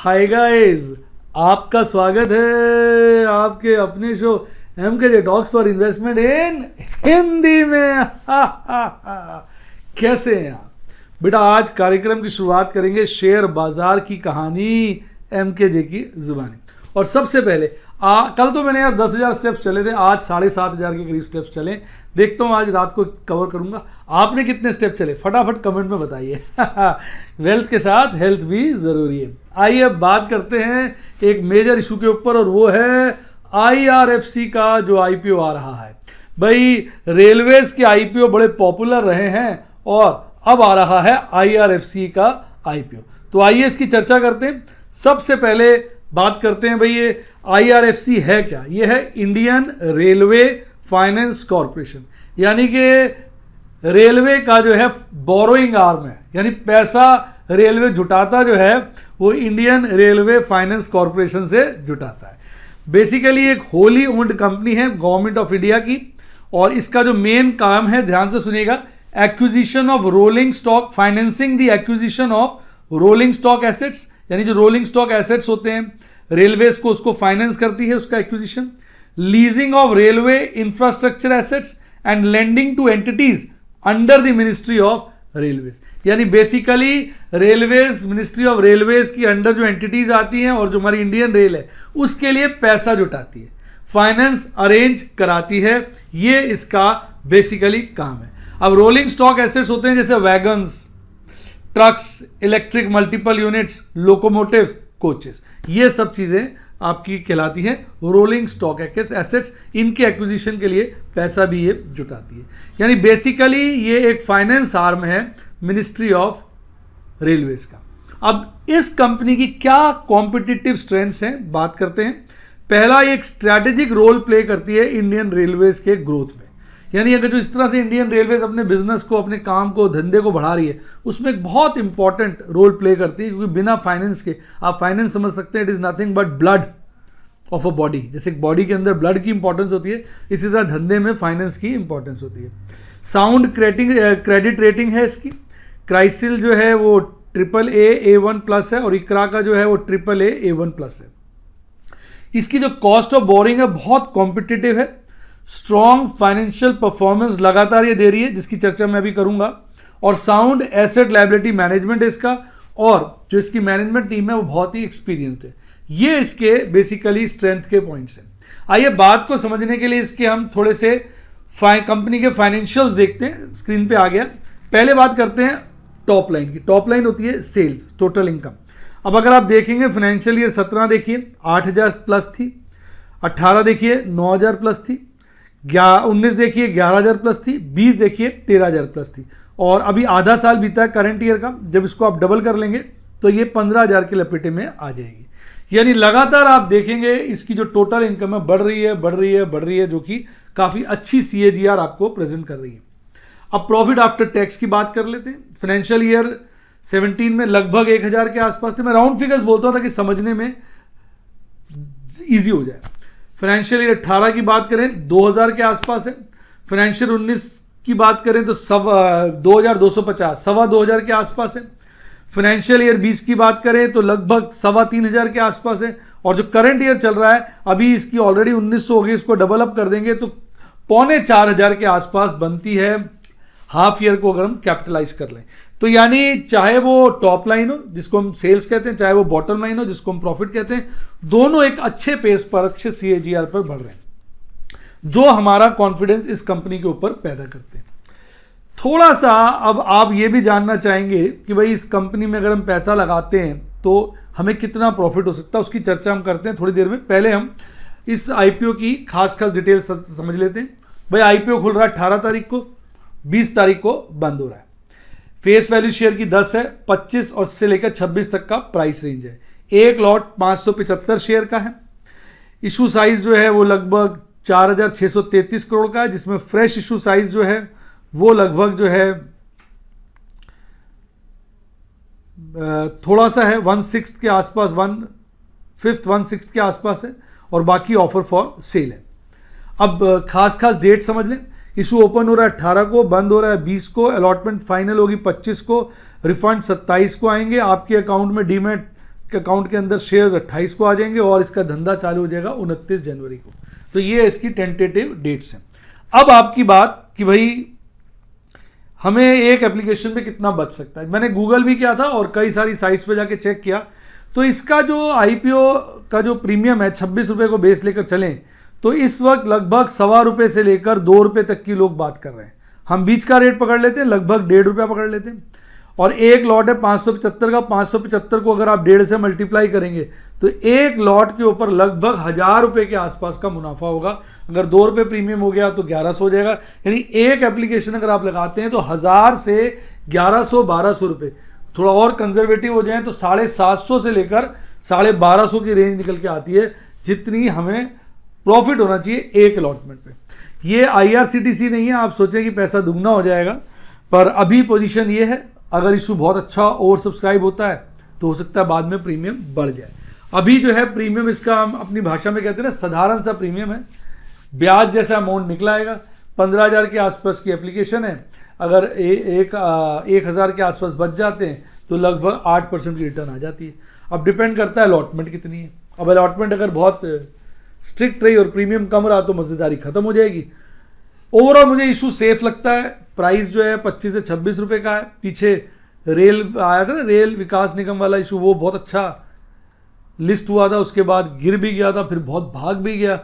Hi guys, आपका स्वागत है आपके अपने show MKJ talks for investment इन हिंदी में। कैसे हैं आप बेटा? आज कार्यक्रम की शुरुआत करेंगे शेयर बाजार की कहानी MKJ की जुबानी। और सबसे पहले कल तो मैंने यार 10,000 स्टेप्स चले थे, आज 7,500 के करीब स्टेप्स चले। देखता हूँ आज रात को कवर करूंगा। आपने कितने स्टेप चले फटाफट कमेंट में बताइए। वेल्थ के साथ हेल्थ भी ज़रूरी है। आइए अब बात करते हैं एक मेजर इशू के ऊपर, और वो है IRFC का जो IPO आ रहा है। भाई रेलवेज के IPO बड़े पॉपुलर रहे हैं और अब आ रहा है IRFC का IPO। तो आइए इसकी चर्चा करते हैं। सबसे पहले बात करते हैं भाई ये IRFC है क्या? ये है इंडियन रेलवे फाइनेंस कॉरपोरेशन, यानी कि रेलवे का जो है बोरोइंग आर्म है, यानी पैसा रेलवे जुटाता जो है वो इंडियन रेलवे फाइनेंस कॉरपोरेशन से जुटाता है। बेसिकली एक होली ओन्ड कंपनी है गवर्नमेंट ऑफ इंडिया की, और इसका जो मेन काम है, ध्यान से सुनिएगा, acquisition of rolling stock, financing the acquisition of rolling stock assets, यानी जो रोलिंग स्टॉक एसेट्स होते हैं रेलवेज को, उसको फाइनेंस करती है, उसका acquisition. Leasing of railway infrastructure assets and lending to entities under the ministry of railways, यानी basically railways, ministry of railways की अंडर जो एंटिटीज आती हैं और जो हमारी इंडियन रेल है उसके लिए पैसा जुटाती है, फाइनेंस अरेंज कराती है। ये इसका बेसिकली काम है। अब रोलिंग स्टॉक एसेट्स होते हैं जैसे wagons, trucks, electric multiple units, locomotives, coaches, ये सब चीज़ें आपकी कहलाती हैं रोलिंग स्टॉक एसेट्स। इनके एक्विजिशन के लिए पैसा भी ये जुटाती है, यानी बेसिकली ये एक फाइनेंस आर्म है मिनिस्ट्री ऑफ रेलवेज का। अब इस कंपनी की क्या कॉम्पिटिटिव स्ट्रेंथ्स हैं, बात करते हैं। पहला, एक स्ट्रैटेजिक रोल प्ले करती है इंडियन रेलवेज के ग्रोथ में, यानी अगर जो इस तरह से इंडियन रेलवेज अपने बिजनेस को, अपने काम को, धंधे को बढ़ा रही है, उसमें एक बहुत इंपॉर्टेंट रोल प्ले करती है, क्योंकि बिना फाइनेंस के, आप फाइनेंस समझ सकते हैं, it is nothing but blood of a body. जैसे बॉडी के अंदर ब्लड की इंपॉर्टेंस होती है, इसी तरह धंधे में फाइनेंस की इंपॉर्टेंस होती है। साउंड क्रेडिट रेटिंग है इसकी। क्राइसिल जो है वो AAA+A1+ है, और इकरा का जो है वो AAA+A1+ है। इसकी जो कॉस्ट ऑफ बोरिंग है बहुत कॉम्पिटिटिव है। स्ट्रॉन्ग फाइनेंशियल परफॉर्मेंस लगातार ये दे रही है, जिसकी चर्चा मैं अभी करूंगा। और साउंड एसेट लायबिलिटी मैनेजमेंट है इसका, और जो इसकी मैनेजमेंट टीम है वो बहुत ही एक्सपीरियंस्ड है। ये इसके बेसिकली स्ट्रेंथ के पॉइंट्स हैं। आइए बात को समझने के लिए इसके हम थोड़े से कंपनी के फाइनेंशियल्स देखते हैं। स्क्रीन पे आ गया। पहले बात करते हैं टॉप लाइन की। टॉप लाइन होती है सेल्स, टोटल इनकम। अब अगर आप देखेंगे फाइनेंशियल ईयर 17 देखिए 8,000+ थी, 18 देखिए 9,000+ थी, 19 देखिए 11,000+ थी, 20 देखिए 13,000+ थी, और अभी आधा साल बीता है करंट ईयर का। जब इसको आप डबल कर लेंगे तो ये 15,000 के लपेटे में आ जाएगी। यानी लगातार आप देखेंगे इसकी जो टोटल इनकम है बढ़ रही है, बढ़ रही है, बढ़ रही है, जो कि काफ़ी अच्छी CAGR आपको प्रेजेंट कर रही है। अब प्रॉफिट आफ्टर टैक्स की बात कर लेते हैं। फाइनेंशियल ईयर 17 में लगभग 1,000 के आसपास थे। मैं राउंड फिगर्स बोलता हूं ताकि समझने में ईजी हो जाए। फाइनेंशियल ईयर 18 की बात करें 2,000 के आसपास है। फाइनेंशियल 19 की बात करें तो 2,250, 2,2500 के आसपास है। फाइनेंशियल ईयर 20 की बात करें तो लगभग 3,2500 के आसपास है। और जो करंट ईयर चल रहा है अभी इसकी ऑलरेडी 1,900 हो गई, इसको डबल अप कर देंगे तो 3,450 के आसपास बनती है हाफ ईयर को, अगर हम कैपिटलाइज कर लें तो। यानी चाहे वो टॉप लाइन हो जिसको हम सेल्स कहते हैं, चाहे वो बॉटम लाइन हो जिसको हम प्रॉफिट कहते हैं, दोनों एक अच्छे पेस पर, अच्छे CAGR पर बढ़ रहे हैं, जो हमारा कॉन्फिडेंस इस कंपनी के ऊपर पैदा करते हैं। थोड़ा सा अब आप ये भी जानना चाहेंगे कि भाई इस कंपनी में अगर हम पैसा लगाते हैं तो हमें कितना प्रॉफिट हो सकता है, उसकी चर्चा हम करते हैं थोड़ी देर में। पहले हम इस IPO की खास डिटेल्स समझ लेते हैं। भाई IPO खुल रहा है 18 तारीख को, 20 तारीख को बंद हो रहा है। फेस वैल्यू शेयर की 10 है, 25 और से लेकर 26 तक का प्राइस रेंज है। एक लॉट 575 शेयर का है। इशू साइज जो है वो लगभग 4,633 करोड़ का है, जिसमें फ्रेश इशू साइज जो है वो लगभग जो है थोड़ा सा है 1/6 के आसपास, 1/5 के आसपास है, और बाकी ऑफर फॉर सेल है। अब खास डेट समझ लें। इशू ओपन हो रहा है 18 को, बंद हो रहा है 20 को, अलॉटमेंट फाइनल होगी 25 को, रिफंड 27 को आएंगे आपके अकाउंट में, डीमैट अकाउंट के अंदर शेयर्स 28 को आ जाएंगे और इसका धंधा चालू हो जाएगा 29 जनवरी को। तो ये इसकी टेंटेटिव डेट्स हैं। अब आपकी बात कि भाई हमें एक एप्लीकेशन पे कितना बच सकता है। मैंने गूगल भी किया था और कई सारी साइट्स पे जाके चेक किया, तो इसका जो आईपीओ का जो प्रीमियम है 26 रुपये को बेस लेकर चलें तो इस वक्त लगभग ₹1.25 से लेकर ₹2 तक की लोग बात कर रहे हैं। हम बीच का रेट पकड़ लेते हैं, लगभग ₹1.5 पकड़ लेते हैं, और एक लॉट है 575 का। 575 को अगर आप 1.5 से मल्टीप्लाई करेंगे तो एक लॉट के ऊपर लगभग ₹1000 के आसपास का मुनाफा होगा। अगर ₹2 प्रीमियम हो गया तो 1100 हो जाएगा। यानी एक एप्लीकेशन अगर आप लगाते हैं तो 1000 से 1100-1200 रुपये, थोड़ा और कंजर्वेटिव हो जाए तो 750 से लेकर 1250 की रेंज निकल के आती है, जितनी हमें प्रॉफिट होना चाहिए एक अलॉटमेंट पे। ये IRCTC नहीं है, आप सोचें कि पैसा दुगना हो जाएगा, पर अभी पोजीशन ये है। अगर इशू बहुत अच्छा ओवर सब्सक्राइब होता है तो हो सकता है बाद में प्रीमियम बढ़ जाए। अभी जो है प्रीमियम इसका हम अपनी भाषा में कहते हैं ना, साधारण सा प्रीमियम है, ब्याज जैसा अमाउंट निकला आएगा। 15,000 के आसपास की एप्लीकेशन है, अगर 1,000 के आसपास बच जाते हैं तो लगभग 8% की रिटर्न आ जाती है। अब डिपेंड करता है अलॉटमेंट कितनी है। अब अलॉटमेंट अगर बहुत स्ट्रिक्ट रही और प्रीमियम कम रहा तो मज़ेदारी खत्म हो जाएगी। ओवरऑल मुझे इशू सेफ लगता है। प्राइस जो है 25 से 26 रुपये का है। पीछे रेल आया था ना, रेल विकास निगम वाला इशू, वो बहुत अच्छा लिस्ट हुआ था, उसके बाद गिर भी गया था, फिर बहुत भाग भी गया।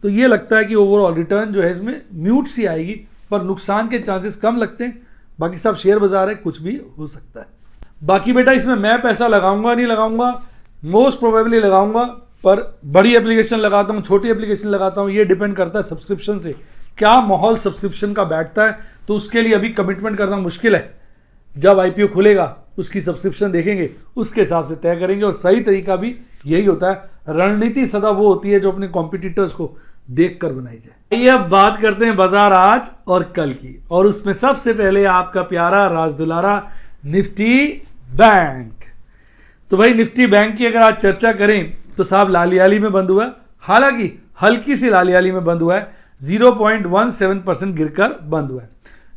तो ये लगता है कि ओवरऑल रिटर्न जो है इसमें म्यूट सी आएगी, पर नुकसान के चांसेस कम लगते हैं। बाकी सब शेयर बाजार है, कुछ भी हो सकता है। बाकी बेटा इसमें मैं पैसा लगाऊंगा नहीं लगाऊंगा, मोस्ट प्रोबेबली लगाऊंगा, पर बड़ी एप्लीकेशन लगाता हूँ, छोटी एप्लीकेशन लगाता हूँ, ये डिपेंड करता है सब्सक्रिप्शन से, क्या माहौल सब्सक्रिप्शन का बैठता है। तो उसके लिए अभी कमिटमेंट करना मुश्किल है। जब आईपीओ खुलेगा उसकी सब्सक्रिप्शन देखेंगे, उसके हिसाब से तय करेंगे। और सही तरीका भी यही होता है। रणनीति सदा वो होती है जो अपने कॉम्पिटिटर्स को देख कर बनाई जाए। ये अब बात करते हैं बाजार आज और कल की, और उसमें सबसे पहले आपका प्यारा राजदुलारा निफ्टी बैंक। तो भाई निफ्टी बैंक की अगर आज चर्चा करें तो साहब लालियाली में बंद हुआ है, हालांकि हल्की सी लालियाली में बंद हुआ है, 0.17% गिरकर बंद हुआ है।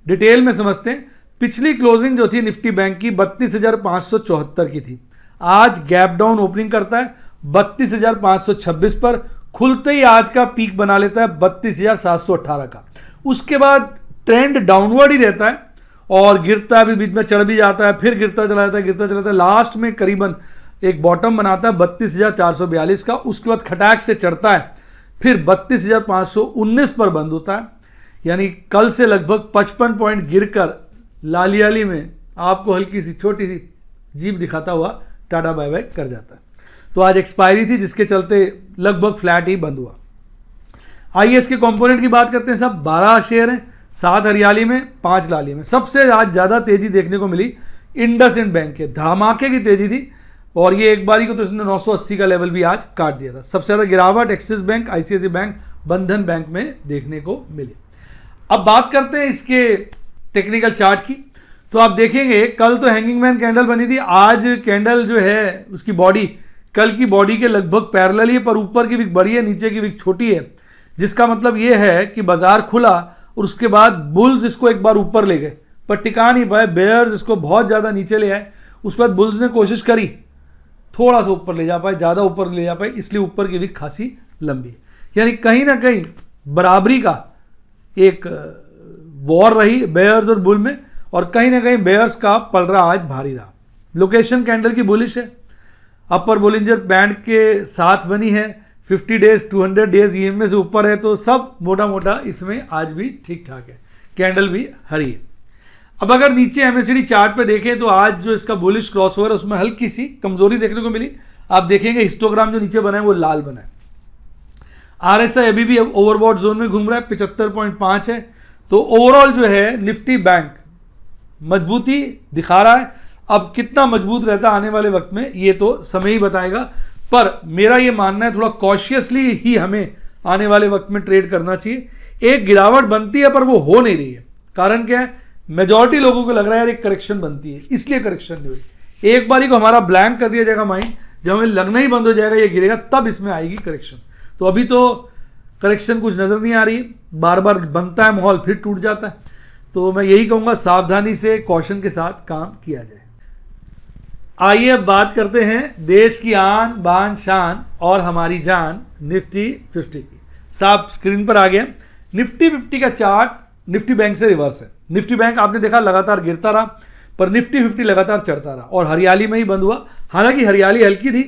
डिटेल में समझते हैं। पिछली क्लोजिंग जो थी निफ्टी बैंक की 32,574 की थी। आज गैप डाउन ओपनिंग करता है 32,526 पर, खुलते ही आज का पीक बना लेता है 32,718 का। उसके बाद ट्रेंड डाउनवर्ड ही रहता है और गिरता है, बीच में चढ़ भी जाता है, फिर गिरता चला जाता है, गिरता चला जाता है। लास्ट में करीबन एक बॉटम बनाता है 32,442 का। उसके बाद खटाक से चढ़ता है, फिर 32,519 पर बंद होता है। यानी कल से लगभग 55 पॉइंट गिरकर लालियाली में आपको हल्की सी छोटी सी जीप दिखाता हुआ टाटा बाय बाय कर जाता है। तो आज एक्सपायरी थी, जिसके चलते लगभग फ्लैट ही बंद हुआ। आइए इसके कंपोनेंट की बात करते हैं। सब 12 शेयर हैं, 7 हरियाली में, 5 लाली में। सबसे आज ज़्यादा तेजी देखने को मिली इंडसइंड बैंक के, धमाके की तेजी थी, और ये एक बारी को तो इसने 980 का लेवल भी आज काट दिया था। सबसे ज़्यादा गिरावट एक्सिस बैंक, ICICI बैंक, बंधन बैंक में देखने को मिली। अब बात करते हैं इसके टेक्निकल चार्ट की। तो आप देखेंगे कल तो हैंगिंग मैन कैंडल बनी थी, आज कैंडल जो है उसकी बॉडी कल की बॉडी के लगभग पैरेलल ही है, पर ऊपर की विक बड़ी है, नीचे की विक छोटी है। जिसका मतलब ये है कि बाजार खुला और उसके बाद बुल्स इसको एक बार ऊपर ले गए, पर टिका नहीं पाए। बेयर्स इसको बहुत ज़्यादा नीचे ले आए। उसके बाद बुल्स ने कोशिश करी थोड़ा सा ऊपर ले जा पाए, ज़्यादा ऊपर ले जा पाए, इसलिए ऊपर की विक खासी लंबी है। यानी कहीं ना कहीं बराबरी का एक वॉर रही बेयर्स और बुल में, और कहीं ना कहीं बेयर्स का पलड़ा आज भारी रहा। लोकेशन कैंडल की बुलिश है, अपर बोलिंजर बैंड के साथ बनी है, 50 डेज 200 डेज EMA से ऊपर है, तो सब मोटा मोटा इसमें आज भी ठीक ठाक है। कैंडल भी हरी है। अब अगर नीचे MACD चार्ट पे देखें तो आज जो इसका बुलिश क्रॉसओवर है उसमें हल्की सी कमजोरी देखने को मिली। आप देखेंगे हिस्टोग्राम जो नीचे बना है वो लाल बना है। RSI अभी भी ओवरबॉट जोन में घूम रहा है, 75.5 है। तो ओवरऑल जो है निफ्टी बैंक मजबूती दिखा रहा है। अब कितना मजबूत रहता है आने वाले वक्त में ये तो समय ही बताएगा, पर मेरा ये मानना है थोड़ा कॉशियसली ही हमें आने वाले वक्त में ट्रेड करना चाहिए। एक गिरावट बनती है पर वो हो नहीं रही है। कारण क्या है? मेजॉरिटी लोगों को लग रहा है यार एक करेक्शन बनती है, इसलिए करेक्शन नहीं हुई। एक बारी को हमारा ब्लैंक कर दिया जाएगा माइंड, जब हमें लगना ही बंद हो जाएगा ये गिरेगा, तब इसमें आएगी करेक्शन। तो अभी तो करेक्शन कुछ नजर नहीं आ रही है, बार बार बनता है माहौल फिर टूट जाता है। तो मैं यही कहूँगा सावधानी से कॉशन के साथ काम किया जाए। आइए अब बात करते हैं देश की आन बान शान और हमारी जान निफ्टी 50 की। साहब स्क्रीन पर आ गया निफ्टी 50 का चार्ट। निफ्टी बैंक से रिवर्स है। निफ्टी बैंक आपने देखा लगातार गिरता रहा, पर निफ्टी 50 लगातार चढ़ता रहा और हरियाली में ही बंद हुआ। हालांकि हरियाली हल्की थी,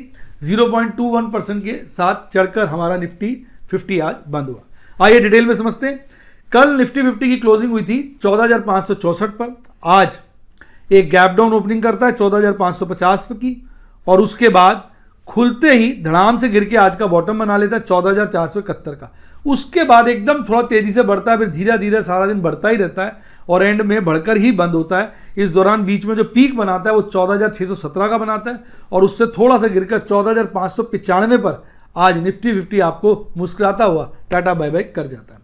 0.21% के साथ चढ़कर हमारा निफ्टी 50 आज बंद हुआ। आइए डिटेल में समझते हैं। कल निफ्टी 50 की क्लोजिंग हुई थी 14,564 पर। आज एक गैप डाउन ओपनिंग करता है 14,550 की, और उसके बाद खुलते ही धड़ाम से गिर के आज का बॉटम बना लेता है 14,471 का। उसके बाद एकदम थोड़ा तेजी से बढ़ता है, फिर धीरे धीरे सारा दिन बढ़ता ही रहता है और एंड में बढ़कर ही बंद होता है। इस दौरान बीच में जो पीक बनाता है वो 14,617 का बनाता है और उससे थोड़ा सा गिरकर 14,595 पर आज निफ्टी 50 आपको मुस्कुराता हुआ टाटा बाय बाय कर जाता है।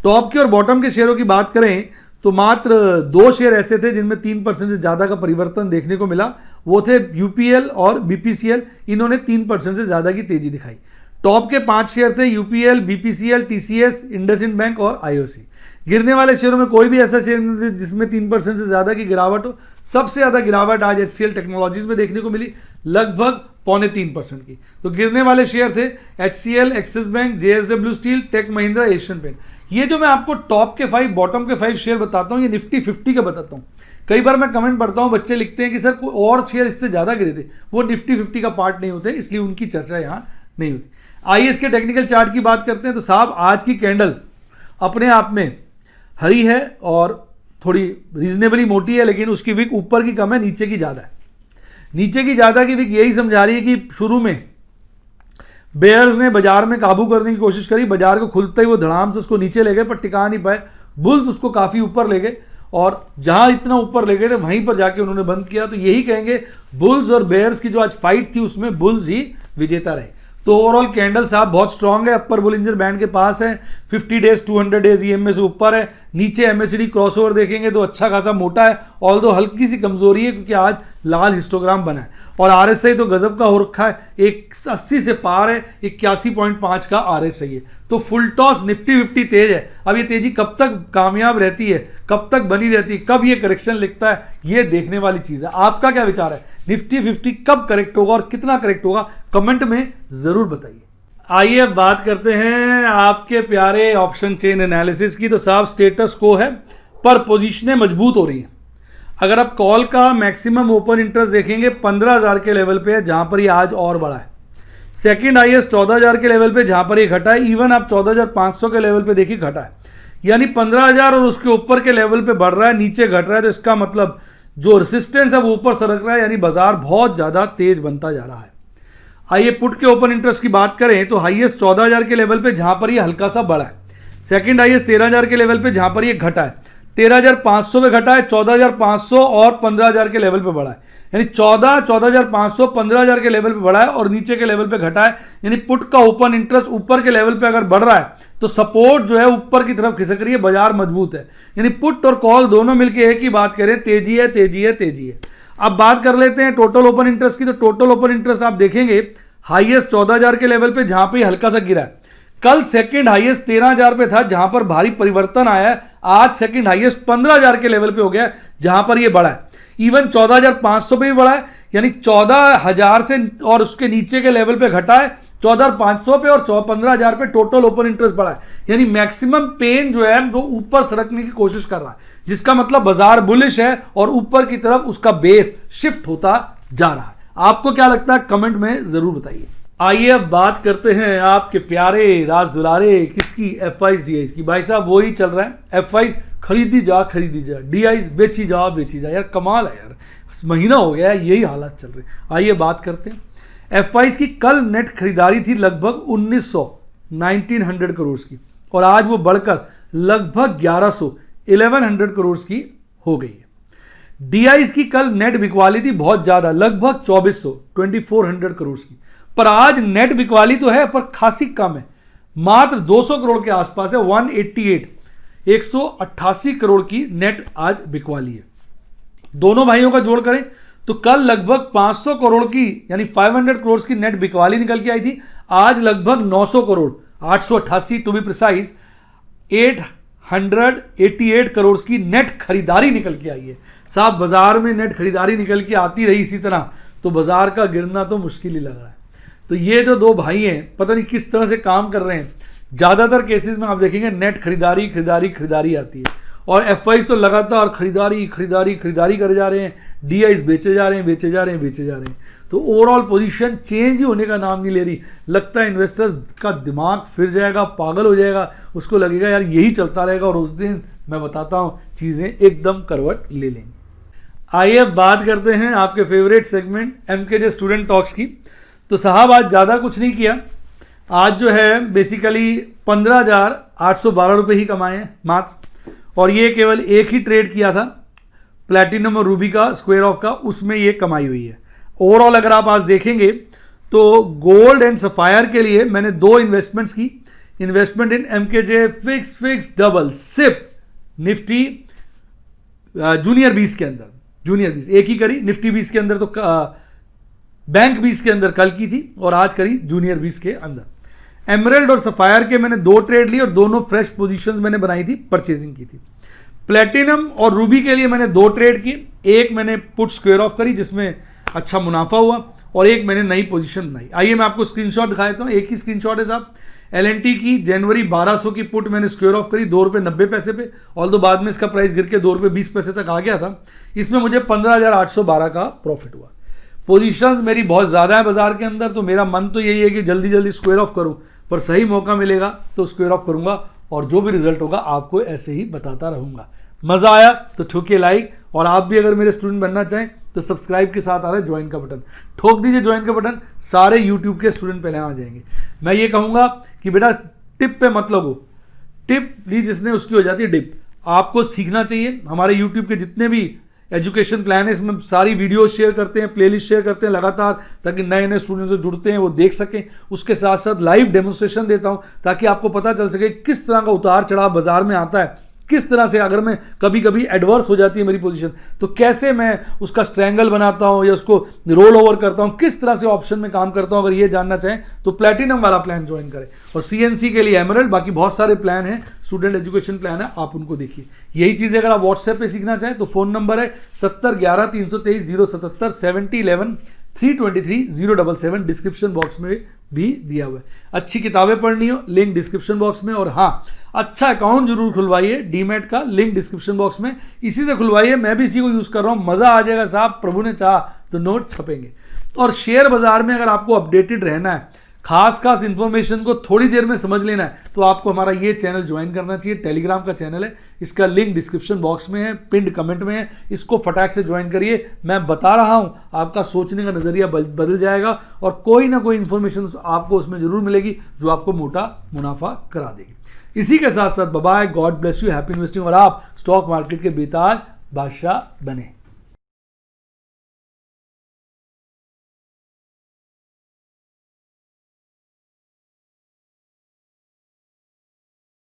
टॉप के और बॉटम के शेयरों की बात करें तो मात्र 2 शेयर ऐसे थे जिनमें 3% से ज़्यादा का परिवर्तन देखने को मिला। वो थे यूपीएल और बीपीसीएल। इन्होंने 3% से ज़्यादा की तेजी दिखाई। टॉप के 5 शेयर थे UPL, BPCL, TCS, IndusInd bank और आईओसी। गिरने वाले शेयरों में कोई भी ऐसा शेयर नहीं थे जिसमें 3% से ज़्यादा की गिरावट हो। सबसे ज़्यादा गिरावट आज एचसीएल टेक्नोलॉजीज में देखने को मिली, लगभग 0.25% की। तो गिरने वाले शेयर थे HCL, Axis Bank, JSW Steel, Tech Mahindra, Asian Paint. ये जो मैं आपको टॉप के 5 बॉटम के 5 शेयर बताता हूँ, ये निफ्टी 50 के बताता हूँ। कई बार मैं कमेंट पढ़ता हूँ, बच्चे लिखते हैं कि सर कोई और शेयर इससे ज़्यादा गिरे थे, वो निफ्टी 50 का पार्ट नहीं होते, इसलिए उनकी चर्चा यहाँ नहीं होती। आइए इसके टेक्निकल चार्ट की बात करते हैं। तो साहब आज की कैंडल अपने आप में हरी है और थोड़ी रीजनेबली मोटी है, लेकिन उसकी विक ऊपर की कम है, नीचे की ज़्यादा है। नीचे की ज़्यादा की विक यही समझा रही है कि शुरू में बेयर्स ने बाजार में काबू करने की कोशिश करी, बाजार को खुलते ही वो धड़ाम से उसको नीचे ले गए, पर टिका नहीं पाए। बुल्स उसको काफ़ी ऊपर ले गए और जहां इतना ऊपर ले गए थे वहीं पर जाके उन्होंने बंद किया। तो यही कहेंगे बुल्स और बेयर्स की जो आज फाइट थी उसमें बुल्स ही विजेता रहे। तो ओवरऑल कैंडल साहब बहुत स्ट्रांग है, अपर बुलिंजर बैंड के पास है, 50 डेज 200 डेज ईएमए से ऊपर है। नीचे एमएसडी क्रॉसओवर देखेंगे तो अच्छा खासा मोटा है, ऑल्दो हल्की सी कमजोरी है क्योंकि आज लाल हिस्टोग्राम बना है। और आरएसआई तो गजब का हो रखा है, 180 से पार है, 81.5 का आरएसआई है। तो फुल टॉस निफ्टी 50 तेज है। अब ये तेजी कब तक कामयाब रहती है, कब तक बनी रहती है, कब ये करेक्शन लिखता है, ये देखने वाली चीज है। आपका क्या विचार है, निफ्टी 50 कब करेक्ट होगा और कितना करेक्ट होगा, कमेंट में जरूर बताइए। आइए अब बात करते हैं आपके प्यारे ऑप्शन चेन एनालिसिस की। तो साहब स्टेटस को है, पर पोजीशनें मजबूत हो रही हैं। अगर आप कॉल का मैक्सिमम ओपन इंटरेस्ट देखेंगे 15,000 के लेवल पे है, जहां पर ये आज और बढ़ा है। सेकंड हाईएस्ट 14,000 के लेवल पे, जहां पर ये घटा है। इवन आप 14,500 के लेवल पे देखिए घटा है, यानी 15,000 और उसके ऊपर के लेवल पे बढ़ रहा है, नीचे घट रहा है। तो इसका मतलब जो रेसिस्टेंस है वो ऊपर सरक रहा है, यानी बाजार बहुत ज्यादा तेज बनता जा रहा है। आइए पुट के ओपन इंटरेस्ट की बात करें तो हाईएस्ट 14,000 के लेवल पे, जहां पर ये हल्का सा बढ़ा है। सेकंड हाईएस्ट 13,000 के लेवल पे, जहां पर ये घटा है। 13,500 पे घटा है, 14,500 और 15,000 के लेवल पे बढ़ा है, यानी 14,500 15,000 के लेवल पे बढ़ा है और नीचे के लेवल पे घटा है। यानी पुट का ओपन इंटरेस्ट ऊपर के लेवल पे अगर बढ़ रहा है तो सपोर्ट जो है ऊपर की तरफ खिसक रही है, बाजार मजबूत है। यानी पुट और कॉल दोनों मिलकर एक ही बात करें, तेजी है तेजी है तेजी है। अब बात कर लेते हैं टोटल ओपन इंटरेस्ट की। तो टोटल ओपन इंटरेस्ट आप देखेंगे हाईएस्ट 14,000 के लेवल पे, जहां पे हल्का सा गिरा है। कल सेकंड हाईएस्ट 13,000 पे था, जहां पर भारी परिवर्तन आया है। आज सेकंड हाईएस्ट 15,000 के लेवल पे हो गया, जहां पर ये बढ़ा है। इवन 14,500 पे भी बढ़ा है, यानी 14,000 से और उसके नीचे के लेवल पे घटा है। 14,500 पे और 15,000 पे टोटल ओपन इंटरेस्ट बढ़ा है, यानी मैक्सिमम पेन जो है वो ऊपर सरकने की कोशिश कर रहा है, जिसका मतलब बाजार बुलिश है और ऊपर की तरफ उसका बेस शिफ्ट होता जा रहा है। आपको क्या लगता है, कमेंट में जरूर बताइए। आइए अब बात करते हैं आपके प्यारे राज दुलारे किसकी, एफआईज डीआईज की। भाई साहब वही चल रहा है, एफआईज खरीदी जा, डीआईज बेची जा यार कमाल है यार, महीना हो गया है यही हालात चल रहे। आइए बात करते हैं एफआईज की। कल नेट खरीदारी थी लगभग 1900 करोड़ की, और आज वो बढ़कर लगभग 1100 करोड़ की हो गई है। डीआईज की कल नेट बिकवाली थी बहुत ज्यादा, लगभग 2400 करोड़ की, पर आज नेट बिकवाली तो है पर खासी कम है, मात्र 200 करोड़ के आसपास है। 188 करोड़ की नेट आज बिकवाली है। दोनों भाइयों का जोड़ करें तो कल लगभग 500 करोड़ की यानी 500 करोड़ की नेट बिकवाली निकल के आई थी। आज लगभग 900 crore 888 to be precise 888 crore की नेट खरीदारी निकल के आई है। साहब बाजार में नेट खरीदारी निकल के आती रही इसी तरह तो बाजार का गिरना तो मुश्किल ही लग रहा है। तो ये जो दो भाई हैं पता नहीं किस तरह से काम कर रहे हैं। ज़्यादातर केसेस में आप देखेंगे नेट खरीदारी खरीदारी खरीदारी आती है और एफआईज तो लगातार खरीदारी खरीदारी खरीदारी करे जा रहे हैं, डीआईज बेचे जा रहे हैं बेचे जा रहे हैं बेचे जा रहे हैं। तो ओवरऑल पोजीशन चेंज ही होने का नाम नहीं ले रही। लगता है इन्वेस्टर्स का दिमाग फिर जाएगा, पागल हो जाएगा, उसको लगेगा यार यही चलता रहेगा और उस दिन मैं बताता हूँ चीज़ें एकदम करवट ले लेंगी। आइए अब बात करते हैं आपके फेवरेट सेगमेंट एमकेजे स्टूडेंट टॉक्स की। तो साहब आज ज़्यादा कुछ नहीं किया, आज जो है बेसिकली 15,812 रुपये ही कमाए हैं मात्र, और ये केवल एक ही ट्रेड किया था प्लैटिनम और रूबी का स्क्वायर ऑफ का, उसमें ये कमाई हुई है। ओवरऑल अगर आप आज देखेंगे तो गोल्ड एंड सफायर के लिए मैंने 2 इन्वेस्टमेंट्स की, investment in MKJ fix double SIP Nifty junior 20 के अंदर, जूनियर 20 एक ही करी, निफ्टी 20 के अंदर तो बैंक 20 के अंदर कल की थी और आज करी जूनियर 20 के अंदर। एमरल्ड और सफायर के मैंने 2 ट्रेड ली और दोनों फ्रेश पोजीशंस मैंने बनाई थी, परचेजिंग की थी। प्लेटिनम और रूबी के लिए मैंने 2 ट्रेड किए, एक मैंने पुट स्क्वायर ऑफ करी जिसमें अच्छा मुनाफा हुआ और एक मैंने नई पोजीशन बनाई। आइए मैं आपको स्क्रीनशॉट दिखा देता हूँ, एक ही स्क्रीनशॉट है साहब। एलएनटी की जनवरी 1200 की पुट मैंने स्क्वायर ऑफ करी 2 रुपये 90 पैसे पे, ऑल्दो बाद में इसका प्राइस गिर के 2 रुपये 20 पैसे तक आ गया था। इसमें मुझे 15,812 का प्रॉफिट हुआ। पोजीशंस मेरी बहुत ज़्यादा है बाजार के अंदर, तो मेरा मन तो यही है कि जल्दी जल्दी स्क्वायर ऑफ करूं, पर सही मौका मिलेगा तो स्क्वायर ऑफ करूंगा और जो भी रिजल्ट होगा आपको ऐसे ही बताता रहूंगा। मज़ा आया तो ठोकिए लाइक, और आप भी अगर मेरे स्टूडेंट बनना चाहें तो सब्सक्राइब के साथ आ रहा है ज्वाइन का बटन, ठोक दीजिए ज्वाइन का बटन, सारे यूट्यूब के स्टूडेंट पहले आ जाएंगे। मैं ये कहूँगा कि बेटा टिप पे मत लगो, टिप ली जिसने उसकी हो जाती है डिप। आपको सीखना चाहिए। हमारे यूट्यूब के जितने भी एजुकेशन प्लान है इसमें सारी वीडियो शेयर करते हैं, प्लेलिस्ट शेयर करते हैं लगातार, ताकि नए नए स्टूडेंट्स जो जुड़ते हैं वो देख सकें। उसके साथ साथ लाइव डेमोन्स्ट्रेशन देता हूं ताकि आपको पता चल सके किस तरह का उतार चढ़ाव बाजार में आता है, किस तरह से अगर मैं कभी कभी एडवर्स हो जाती है मेरी पोजीशन तो कैसे मैं उसका स्ट्रैंगल बनाता हूं या उसको रोल ओवर करता हूं, किस तरह से ऑप्शन में काम करता हूं। अगर ये जानना चाहें तो प्लैटिनम वाला प्लान ज्वाइन करें, और सीएनसी के लिए एमरल्ड, बाकी बहुत सारे प्लान हैं, स्टूडेंट एजुकेशन प्लान है, आप उनको देखिए। यही चीज़ें अगर आप व्हाट्सएप पे सीखना चाहें तो फ़ोन नंबर है 7011-323-077, 7011-323-077, डिस्क्रिप्शन बॉक्स में भी दिया हुआ है। अच्छी किताबें पढ़नी हो लिंक डिस्क्रिप्शन बॉक्स में, और हाँ अच्छा अकाउंट जरूर खुलवाइए डीमैट का, लिंक डिस्क्रिप्शन बॉक्स में, इसी से खुलवाइए। मैं भी इसी को यूज़ कर रहा हूँ, मज़ा आ जाएगा साहब, प्रभु ने चाहा तो नोट छपेंगे। और शेयर बाजार में अगर आपको अपडेटेड रहना है, खास इन्फॉर्मेशन को थोड़ी देर में समझ लेना है, तो आपको हमारा ये चैनल ज्वाइन करना चाहिए। टेलीग्राम का चैनल है, इसका लिंक डिस्क्रिप्शन बॉक्स में है, पिंड कमेंट में है, इसको फटाक से ज्वाइन करिए। मैं बता रहा हूँ आपका सोचने का नज़रिया बदल जाएगा और कोई ना कोई इन्फॉर्मेशन आपको उसमें ज़रूर मिलेगी जो आपको मोटा मुनाफा करा देगी। इसी के साथ साथ bye, God bless you, happy investing, और आप स्टॉक मार्केट के बेताज बादशाह बने।